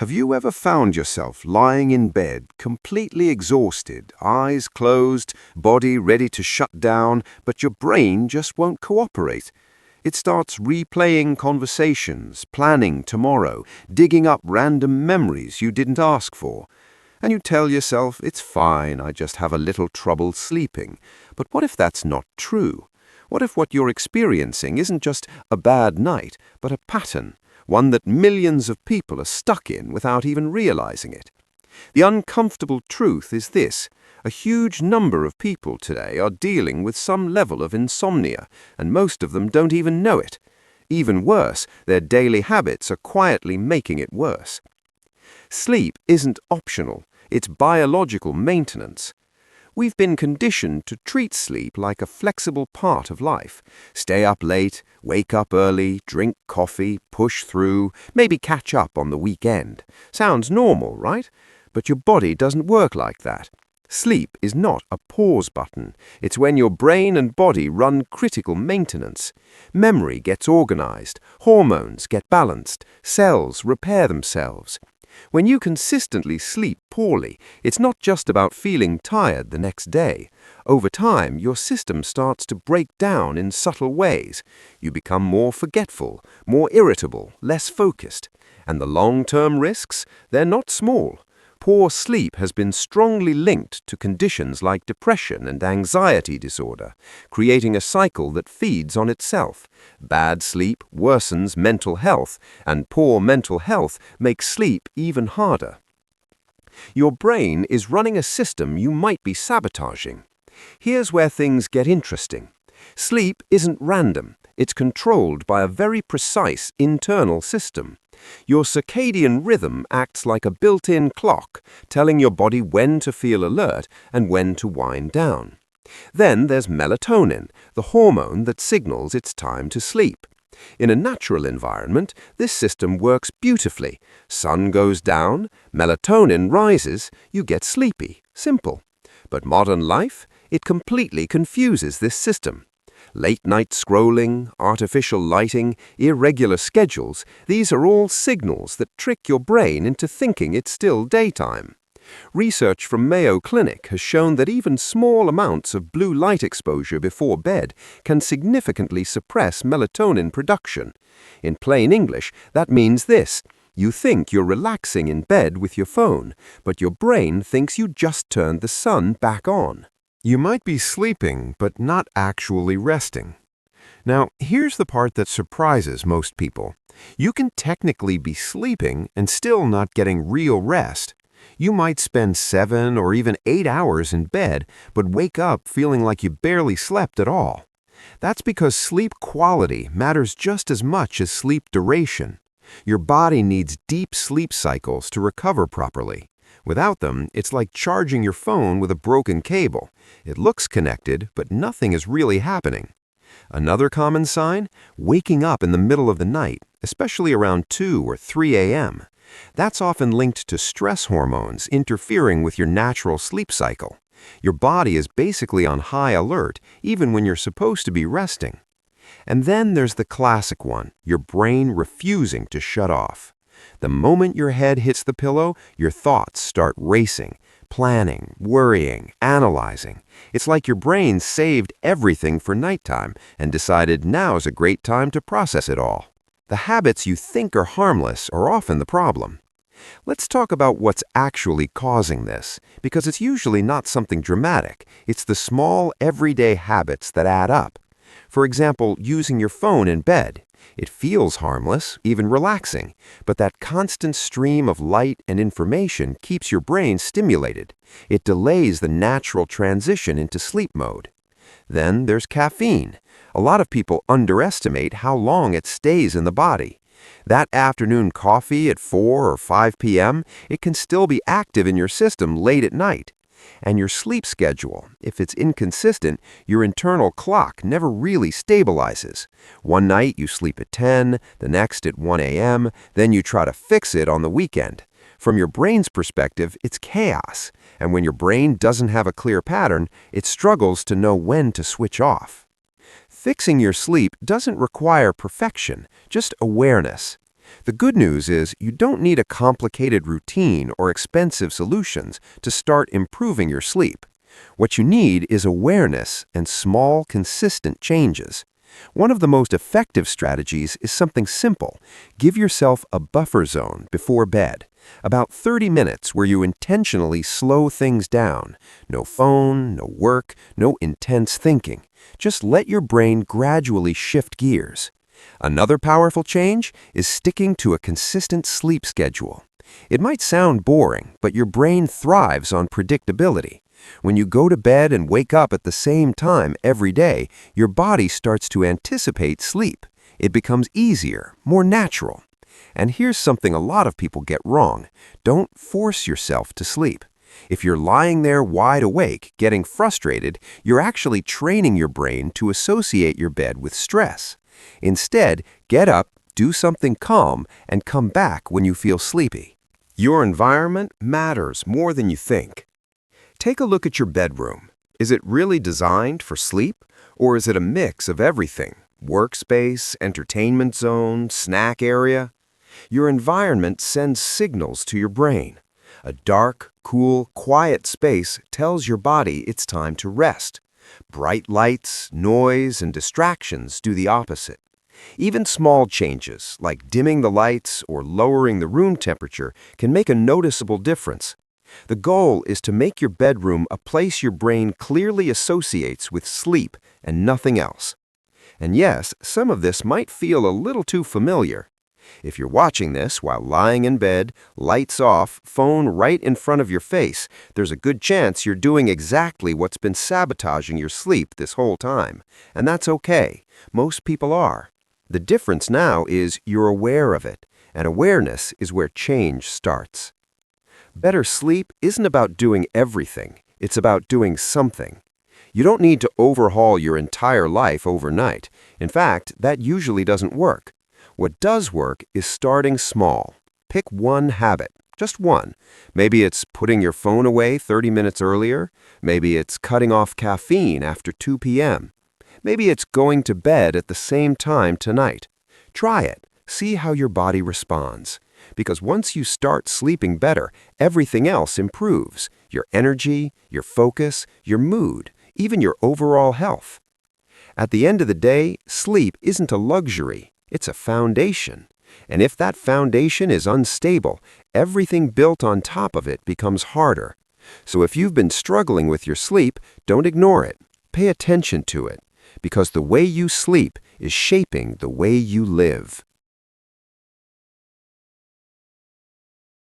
Have you ever found yourself lying in bed, completely exhausted, eyes closed, body ready to shut down, but your brain just won't cooperate? It starts replaying conversations, planning tomorrow, digging up random memories you didn't ask for. And you tell yourself, it's fine, I just have a little trouble sleeping. But what if that's not true? What if what you're experiencing isn't just a bad night, but a pattern? One that millions of people are stuck in without even realizing it. The uncomfortable truth is this: a huge number of people today are dealing with some level of insomnia, and most of them don't even know it. Even worse, their daily habits are quietly making it worse. Sleep isn't optional, it's biological maintenance. We've been conditioned to treat sleep like a flexible part of life. Stay up late, wake up early, drink coffee, push through, maybe catch up on the weekend. Sounds normal, right? But your body doesn't work like that. Sleep is not a pause button. It's when your brain and body run critical maintenance. Memory gets organized, hormones get balanced, cells repair themselves. When you consistently sleep poorly, it's not just about feeling tired the next day. Over time, your system starts to break down in subtle ways. You become more forgetful, more irritable, less focused. And the long-term risks? They're not small. Poor sleep has been strongly linked to conditions like depression and anxiety disorder, creating a cycle that feeds on itself. Bad sleep worsens mental health, and poor mental health makes sleep even harder. Your brain is running a system you might be sabotaging. Here's where things get interesting. Sleep isn't random. It's controlled by a very precise internal system. Your circadian rhythm acts like a built-in clock, telling your body when to feel alert and when to wind down. Then there's melatonin, the hormone that signals it's time to sleep. In a natural environment, this system works beautifully. Sun goes down, melatonin rises, you get sleepy. Simple. But modern life, it completely confuses this system. Late-night scrolling, artificial lighting, irregular schedules, these are all signals that trick your brain into thinking it's still daytime. Research from Mayo Clinic has shown that even small amounts of blue light exposure before bed can significantly suppress melatonin production. In plain English, that means this: you think you're relaxing in bed with your phone, but your brain thinks you just turned the sun back on. You might be sleeping, but not actually resting. Now, here's the part that surprises most people. You can technically be sleeping and still not getting real rest. You might spend 7 or even 8 hours in bed, but wake up feeling like you barely slept at all. That's because sleep quality matters just as much as sleep duration. Your body needs deep sleep cycles to recover properly. Without them, it's like charging your phone with a broken cable. It looks connected, but nothing is really happening. Another common sign? Waking up in the middle of the night, especially around 2 or 3 a.m. That's often linked to stress hormones interfering with your natural sleep cycle. Your body is basically on high alert, even when you're supposed to be resting. And then there's the classic one, your brain refusing to shut off. The moment your head hits the pillow, your thoughts start racing, planning, worrying, analyzing. It's like your brain saved everything for nighttime and decided now's a great time to process it all. The habits you think are harmless are often the problem. Let's talk about what's actually causing this, because it's usually not something dramatic. It's the small, everyday habits that add up. For example, using your phone in bed. It feels harmless, even relaxing, but that constant stream of light and information keeps your brain stimulated. It delays the natural transition into sleep mode. Then there's caffeine. A lot of people underestimate how long it stays in the body. That afternoon coffee at 4 or 5 p.m., it can still be active in your system late at night. And your sleep schedule, if it's inconsistent, your internal clock never really stabilizes. One night you sleep at 10, the next at 1 a.m., then you try to fix it on the weekend. From your brain's perspective, it's chaos. And when your brain doesn't have a clear pattern, it struggles to know when to switch off. Fixing your sleep doesn't require perfection, just awareness. The good news is you don't need a complicated routine or expensive solutions to start improving your sleep. What you need is awareness and small, consistent changes. One of the most effective strategies is something simple. Give yourself a buffer zone before bed. About 30 minutes where you intentionally slow things down. No phone, no work, no intense thinking. Just let your brain gradually shift gears. Another powerful change is sticking to a consistent sleep schedule. It might sound boring, but your brain thrives on predictability. When you go to bed and wake up at the same time every day, your body starts to anticipate sleep. It becomes easier, more natural. And here's something a lot of people get wrong. Don't force yourself to sleep. If you're lying there wide awake, getting frustrated, you're actually training your brain to associate your bed with stress. Instead, get up, do something calm, and come back when you feel sleepy. Your environment matters more than you think. Take a look at your bedroom. Is it really designed for sleep, or is it a mix of everything? Workspace, entertainment zone, snack area? Your environment sends signals to your brain. A dark, cool, quiet space tells your body it's time to rest. Bright lights, noise, and distractions do the opposite. Even small changes, like dimming the lights or lowering the room temperature, can make a noticeable difference. The goal is to make your bedroom a place your brain clearly associates with sleep and nothing else. And yes, some of this might feel a little too familiar. If you're watching this while lying in bed, lights off, phone right in front of your face, there's a good chance you're doing exactly what's been sabotaging your sleep this whole time. And that's okay. Most people are. The difference now is you're aware of it, and awareness is where change starts. Better sleep isn't about doing everything. It's about doing something. You don't need to overhaul your entire life overnight. In fact, that usually doesn't work. What does work is starting small. Pick one habit, just one. Maybe it's putting your phone away 30 minutes earlier. Maybe it's cutting off caffeine after 2 p.m. Maybe it's going to bed at the same time tonight. Try it. See how your body responds. Because once you start sleeping better, everything else improves. Your energy, your focus, your mood, even your overall health. At the end of the day, sleep isn't a luxury. It's a foundation. And if that foundation is unstable, everything built on top of it becomes harder. So if you've been struggling with your sleep, don't ignore it. Pay attention to it. Because the way you sleep is shaping the way you live.